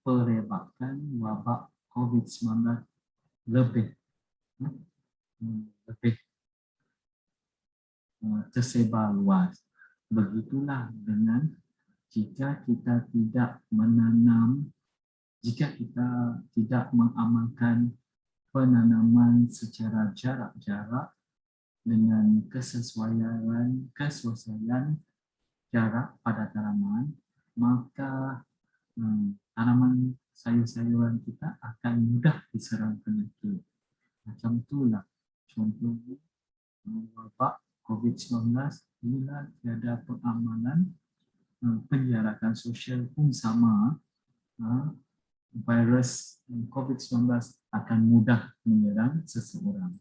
perebakan wabak COVID-19 lebih tersebar luas. Begitulah dengan jika kita tidak menanam, jika kita tidak mengamalkan penanaman secara jarak-jarak dengan kesesuaian jarak pada tanaman, maka tanaman sayur-sayuran kita akan mudah diserang penyakit. Macam itulah contohnya wabak COVID-19 bila tiada pengamalan penjarakan sosial pun sama, virus COVID-19 akan mudah menyerang seseorang.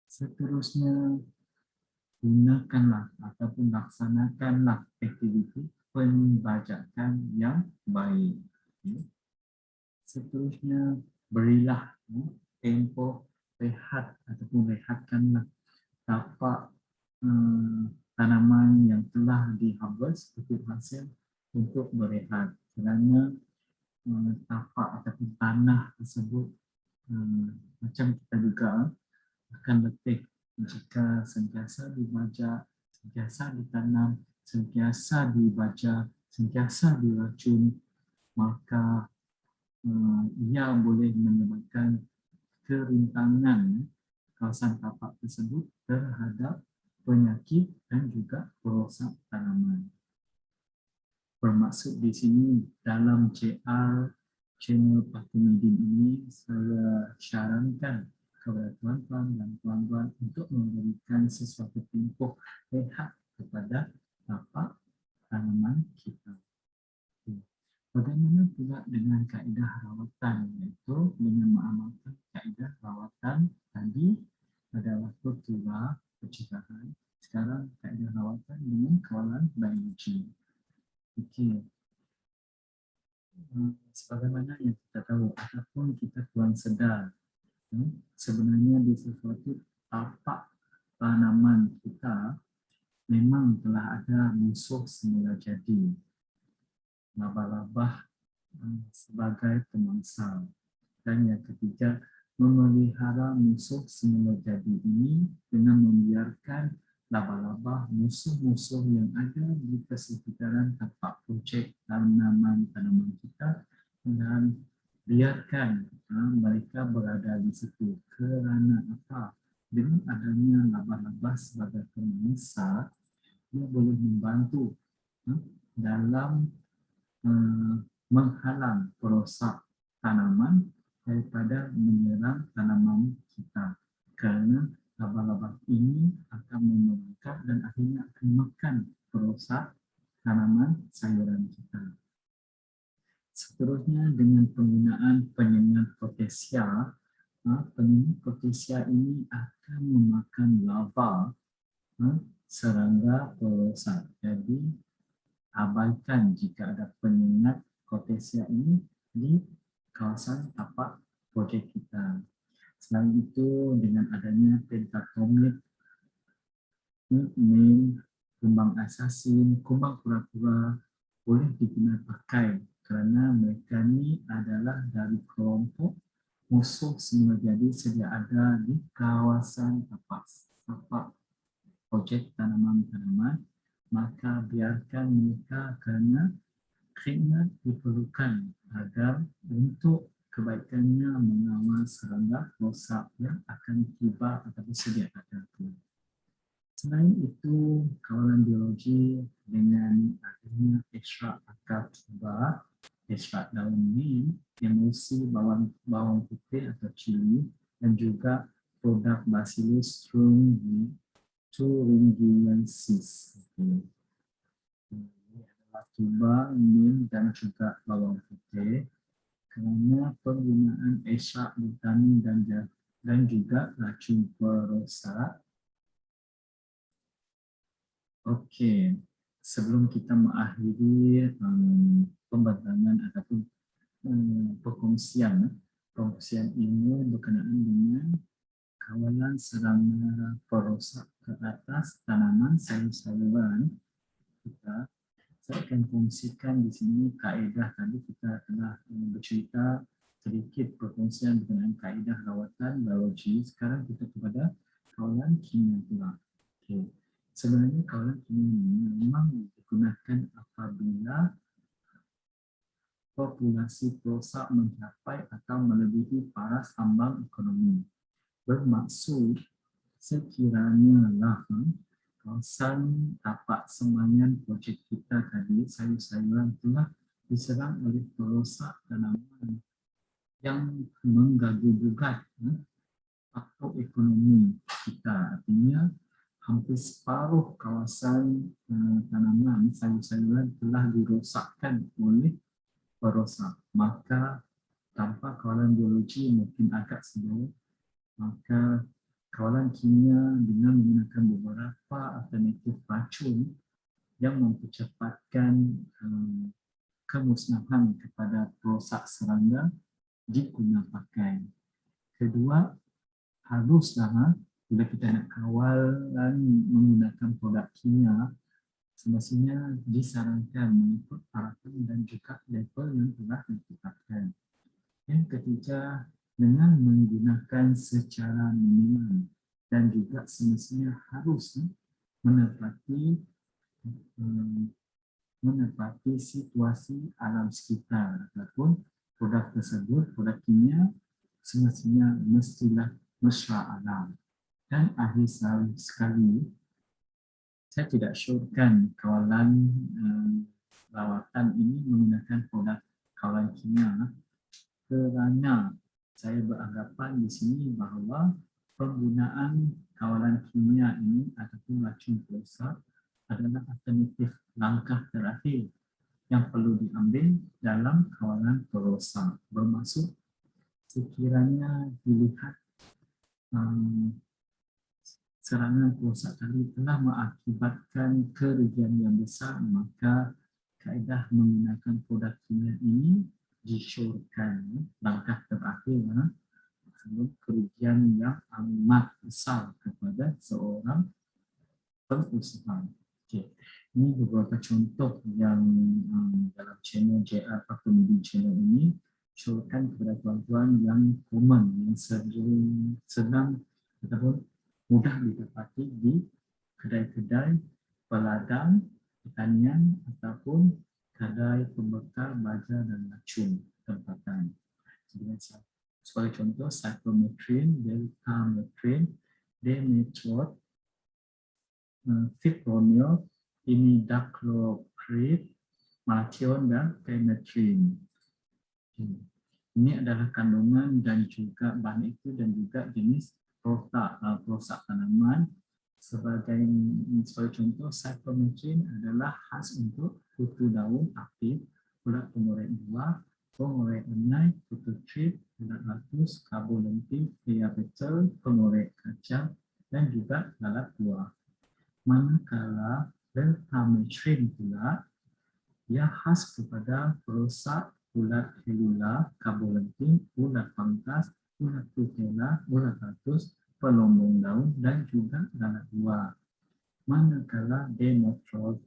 Seterusnya, gunakanlah ataupun laksanakanlah aktiviti pembajakan yang baik. Seterusnya, berilah tempoh rehat ataupun rehatkanlah tapak tanaman yang telah diharvest untuk hasil untuk berehat, kerana tapak ataupun tanah tersebut macam kita juga akan letih jika sentiasa dibajak, sentiasa ditanam, sentiasa dibaca, sentiasa diracun, maka ia boleh menyebabkan kerintangan kawasan tapak tersebut terhadap penyakit dan juga perosak tanaman. Bermaksud di sini dalam CR channel Pakumidin ini saya syarankan kepada tuan-tuan dan tuan-tuan untuk memberikan sesuatu tempoh rehat kepada tapak tanaman kita. Bagaimana pula dengan kaedah rawatan, iaitu dengan mengamalkan kaedah rawatan tadi pada waktu tua pencegahan, sekarang kaedah rawatan dengan kawalan biologi. Okey. Sebagaimana yang kita tahu ataupun kita kurang sedar, sebenarnya di sesuatu tapak tanaman kita memang telah ada musuh semula jadi, laba-laba sebagai pemangsa. Dan yang ketiga, memelihara musuh semula jadi ini dengan membiarkan laba-laba musuh-musuh yang ada di persekitaran tapak projek tanaman-tanaman kita, dan biarkan mereka berada di situ. Kerana apa? Dengan adanya laba-laba sebagai pemangsa, ia boleh membantu dalam menghalang perosak tanaman daripada menyerang tanaman kita, kerana laba-laba ini akan memerangkap dan akhirnya akan makan perosak tanaman sayuran kita. Seterusnya, dengan penggunaan penyengat potasia, penyengat potasia ini akan memakan lava serangga perosak. Jadi abaikan jika ada penyengat potasia ini di kawasan tapak projek kita. Selain itu, dengan adanya pentatomid, neem, kumbang asasin, kumbang kura-kura boleh digunakan pakai kerana mereka ni adalah dari kelompok musuh semula jadi sedia ada di kawasan tapak projek tanaman-tanaman. Maka biarkan mereka, kerana khidmat diperlukan agar untuk kebaikannya mengawal serangga rosak yang akan tiba atau sedia ada. Selain itu, kawalan biologi dengan adanya ekstrak akar tuba, ekstrak daun neem, emulsi bawang putih atau cili, dan juga produk Bacillus thuringiensis. Ini adalah tuba, neem dan juga bawang putih. kerana penggunaan ekstrak glutamin dan juga racun perosak. Okey, sebelum kita mengakhiri pembahasan ataupun perkongsian ilmu berkenaan dengan kawalan serangga perosak ke atas tanaman sayur-sayuran kita, saya akan kongsikan di sini kaedah. Tadi kita telah bercerita sedikit perkongsian berkenaan kaedah rawatan biologi. Sekarang kita kepada kawalan kimia pula. Okay. Sebenarnya kawalan kimia ini memang digunakan apabila populasi perosak mencapai atau melebihi paras ambang ekonomi. Bermaksud sekiranya lah kawasan tapak semayan projek kita tadi, sayur-sayuran telah diserang oleh perosak tanaman yang mengganggu-gugat faktor ekonomi kita. Artinya hampir separuh kawasan tanaman sayur-sayuran telah dirosakkan oleh perosak. Maka tanpa kawalan biologi mungkin agak slow, maka kawalan kimia dengan menggunakan beberapa alternatif racun yang mempercepatkan kemusnahan kepada perosak serangga digunakan pakai. Kedua, haruslah bila kita nak kawalan menggunakan produk kimia, semestinya disarankan mengikut peraturan dan juga label yang telah ditetapkan. Yang ketiga, dengan menggunakan secara minimal dan juga semestinya harus menepati situasi alam sekitar ataupun produk tersebut, produk kimia semestinya mestilah mesra alam. Dan akhir sekali, saya tidak syorkan kawalan rawatan ini menggunakan produk kawalan kimia kerana saya beranggapan di sini bahawa penggunaan kawalan kimia ini ataupun racun perosak adalah alternatif langkah terakhir yang perlu diambil dalam kawalan perosak. Bermaksud sekiranya dilihat serangan perosak tadi telah mengakibatkan kerugian yang besar, maka kaedah menggunakan produk kimia ini disyorkan langkah terakhir sebelum kerugian yang amat besar kepada seorang pengusaha. Okay. Ini beberapa contoh yang dalam channel JR Pakemudi channel ini syorkan kepada tuan-tuan yang common, yang sedang ataupun mudah didapati di kedai-kedai peladang pertanian ataupun kedai pembekal baja dan racun tempatan. Sebagai contoh, cypermethrin, deltamethrin, dimethoate, fipronil, imidacloprid, malathion dan permethrin. Ini adalah kandungan dan juga bahan itu dan juga jenis perosak tanaman. Sebagai contoh, cypermethrin adalah khas untuk kutu daun aktif, ulat pengorek buah, pengorek enai, kutu trip, ulat latus, kabul lentik, pea betel, pengorek kacang dan juga lalat buah. Manakala deltamethrin pula, ia khas kepada perosak ulat helula, kabul lentik, ulat pangkas, ulat putela, ulat latus, pelombong daun dan juga lalat buah. Manakala dimethoate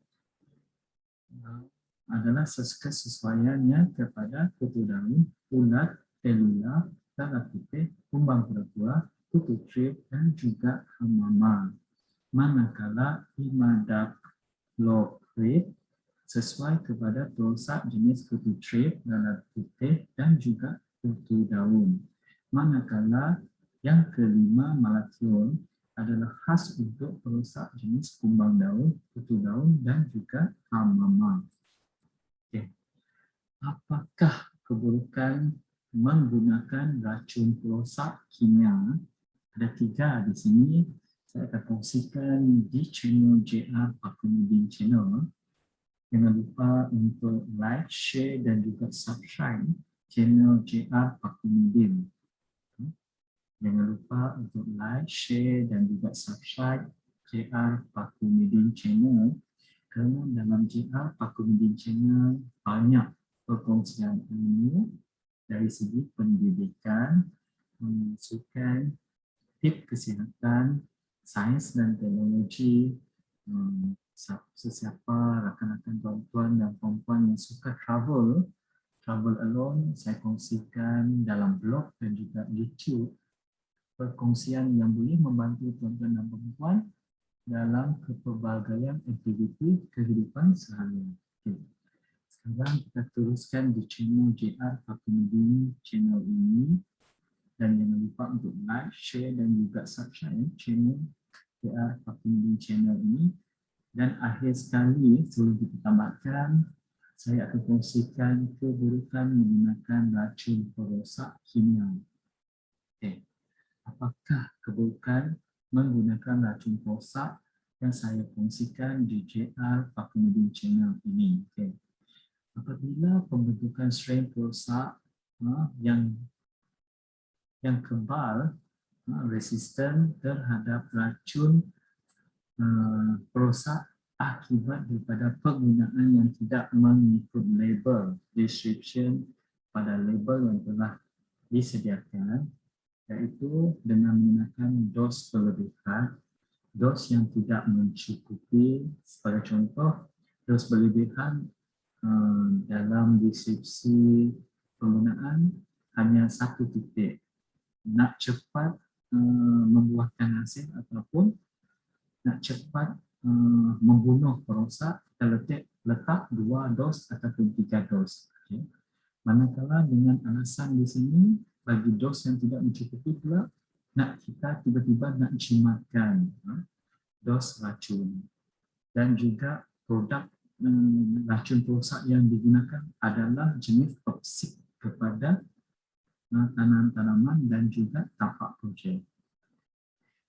adalah kesesuaiannya kepada kutu daun, ulat, helula, lalat putih, kumbang buah, kutu trip dan juga hamama. Manakala imidacloprid sesuai kepada perosak jenis kutu trip, lalat putih dan juga kutu daun. Manakala yang kelima, malathion, adalah khas untuk perosak jenis kumbang daun, kutu daun dan juga hamama. Okay. Apakah keburukan menggunakan racun perosak kimia? Ada 3 di sini. Saya akan kongsikan di channel JR Pakemudi channel. Jangan lupa untuk like, share dan juga subscribe channel JR Pakumuddin. Jangan lupa untuk like, share dan juga subscribe JR Pakumuddin Channel, kerana dalam JR Pakumuddin Channel banyak perkongsian ilmu dari segi pendidikan, sukan, tips kesihatan, sains dan teknologi. Sesiapa rakan-rakan tuan-tuan dan puan-puan yang suka travel alone, saya kongsikan dalam blog dan juga YouTube perkongsian yang boleh membantu tuan-tuan dan puan-puan dalam kepelbagaian aktiviti kehidupan seharian. Okay. Sekarang kita teruskan di channel JR Pakumuddin Channel ini, dan jangan lupa untuk like, share dan juga subscribe channel JR Pakumuddin Channel ini. Dan akhir sekali, sebelum kita tamatkan, saya akan kongsikan keburukan menggunakan racun perosak kimia. Okay. Apakah keburukan menggunakan racun perosak yang saya kongsikan di JR Pakumuddin Channel ini? Okay. Apabila pembentukan strain perosak yang kebal, resisten terhadap racun perosak akibat daripada penggunaan yang tidak mengikut label description pada label yang telah disediakan, iaitu dengan menggunakan dos berlebihan, dos yang tidak mencukupi. Sebagai contoh, dos berlebihan dalam deskripsi penggunaan hanya satu titik, nak cepat membuahkan hasil ataupun nak cepat membunuh perosak, kita letak 2 dos ataupun 3 dos. Okay. Manakala dengan alasan di sini, bagi dos yang tidak mencukupi pula, kita tiba-tiba nak jimatkan dos racun. Dan juga produk racun perosak yang digunakan adalah jenis toksik kepada tanaman-tanaman dan juga tapak projek.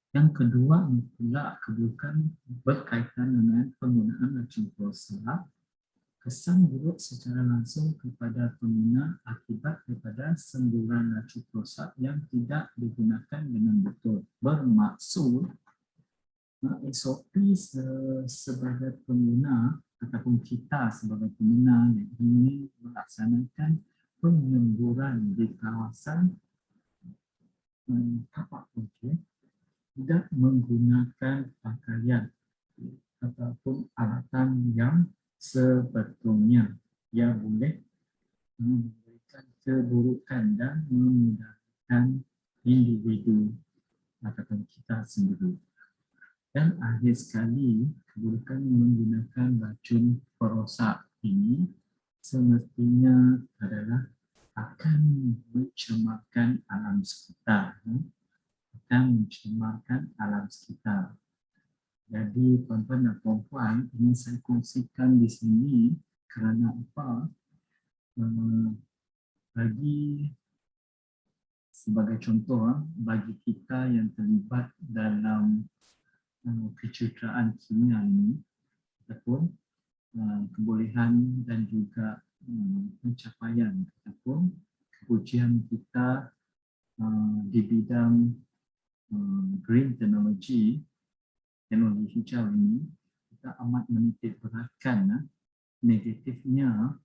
Yang kedua pula keburukan berkaitan dengan penggunaan racun perosak, kesan buruk secara langsung kepada pengguna akibat daripada semburan racun perosak yang tidak digunakan dengan betul. Bermaksud SOP sebagai pengguna ataupun kita sebagai pengguna yang ingin melaksanakan penyemburan di kawasan tapak projek tidak menggunakan pakaian ataupun alatan yang sebetulnya, ia boleh memberikan keburukan dan memudahkan individu ataupun kita sendiri. Dan akhir sekali, keburukan menggunakan racun perosak ini semestinya adalah akan mencemarkan alam sekitar. Jadi tuan-tuan dan puan-puan, ini saya kongsikan di sini kerana apa? Bagi sebagai contoh, bagi kita yang terlibat dalam kecederaan kimia ini, ataupun kebolehan dan juga pencapaian ataupun kepujian kita di bidang green technology, teknologi hijau ini, kita amat menitik beratkan negatifnya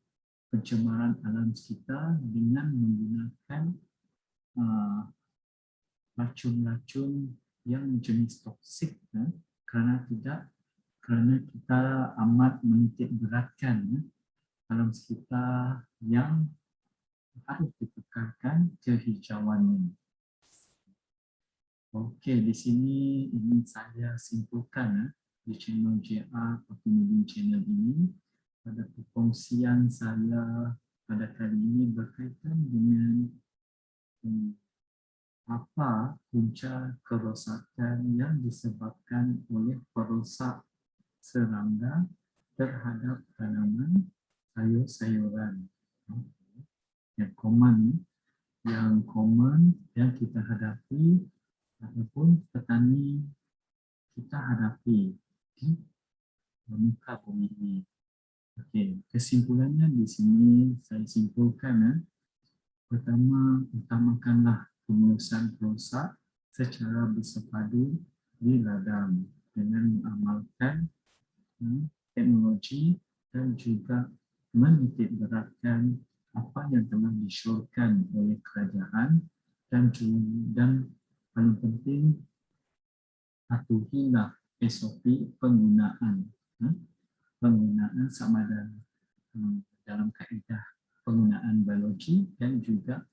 pencemaran alam sekitar dengan menggunakan racun-racun yang jenis toksik, kerana kita amat menitik beratkan alam sekitar yang harus ditekankan kehijauannya. Okey, di sini ingin saya simpulkan di channel JR Pakumuddin Channel ini, pada perkongsian saya pada kali ini berkaitan dengan apa punca kerosakan yang disebabkan oleh perosak serangga terhadap tanaman sayur-sayuran. Yang common yang kita hadapi ataupun petani kita hadapi di muka bumi ini. Okey, kesimpulannya di sini saya simpulkan Pertama, utamakanlah pengurusan perosak secara bersepadu di ladang dengan mengamalkan teknologi dan juga menitik beratkan apa yang telah disyorkan oleh kerajaan dan paling penting patuhilah SOP penggunaan sama ada dalam kaedah penggunaan biologi dan juga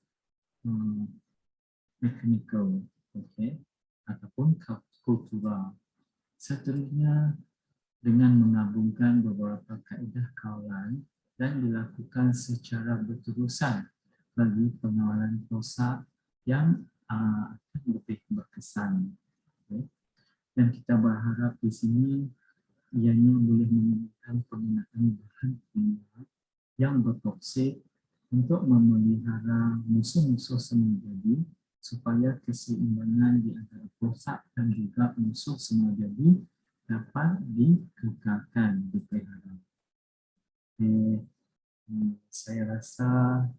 mechanical, ataupun kultural. Seterusnya, dengan menggabungkan beberapa kaedah kawalan dan dilakukan secara berterusan bagi pengawalan perosak yang akan lebih berkesan. Dan kita berharap di sini ianya boleh menggunakan penggunaan bahan kimia yang bertoksik untuk memelihara musuh-musuh semu jadi supaya keseimbangan di antara perosak dan juga musuh semu jadi dapat dikekalkan, dipelihara. Saya rasa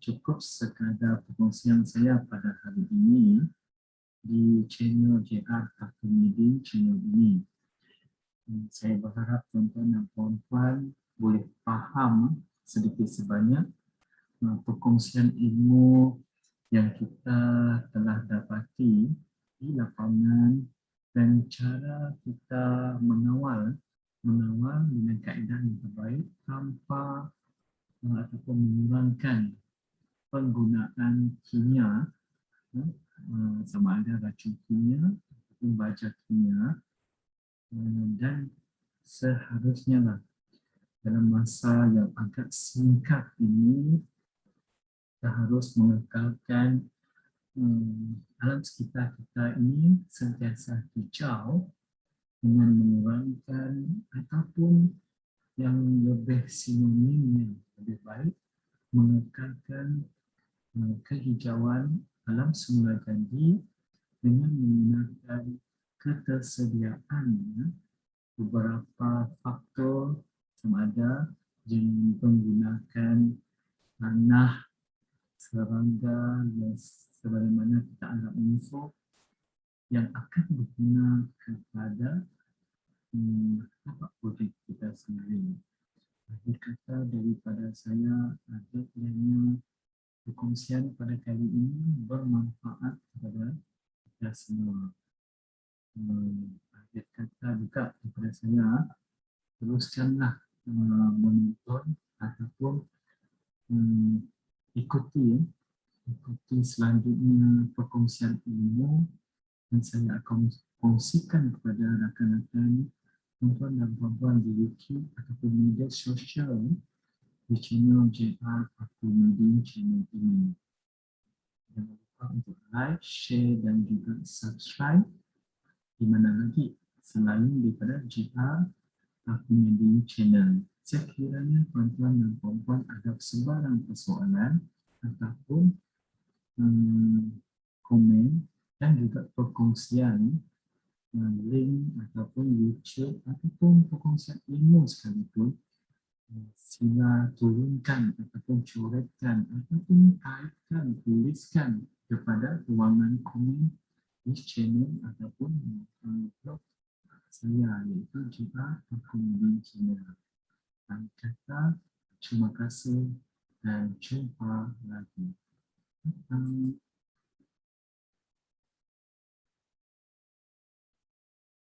cukup sekadar perkongsian saya pada hari ini di channel JR Pakemidin channel ini. Saya berharap tuan-tuan dan puan-puan boleh faham sedikit sebanyak perkongsian ilmu yang kita telah dapati di lapangan dan cara kita mengawal dengan kaedah yang terbaik tanpa ataupun mengurangkan penggunaan kimia, sama ada racun kimia ataupun baja kimia, dan seharusnya lah dalam masa yang agak singkat ini kita harus mengekalkan alam sekitar kita ini sentiasa hijau dengan mengurangkan ataupun yang lebih sinonimnya lebih baik mengekalkan kehijauan alam semula jadi dengan menggunakan ketersediaan beberapa faktor sama ada dengan menggunakan tanah serangga yang sebagaimana kita anggap musuh yang akan berguna kepada projek kita sendiri. Akhir kata daripada saya, kiranya perkongsian pada kali ini bermanfaat kepada kita semua. Akhir kata juga kepada saya, teruskanlah menonton ataupun ikuti selanjutnya perkongsian ilmu dan saya akan kongsikan kepada rakan-rakan tuan-tuan dan puan-puan di YouTube ataupun media sosial di channel JR Pakemidin channel ini. Jangan lupa untuk like, share dan juga subscribe di mana lagi selain daripada JR Pakemidin channel. Sekiranya tuan-tuan dan puan-puan ada sebarang persoalan ataupun komen dan juga perkongsian link ataupun YouTube ataupun perkongsian ilmu sekalipun, sila turunkan ataupun coretkan ataupun kaitkan, tuliskan kepada ruangan komen di channel ataupun blog saya iaitu JR Pakemidin channel. Dan kata terima kasih dan jumpa lagi.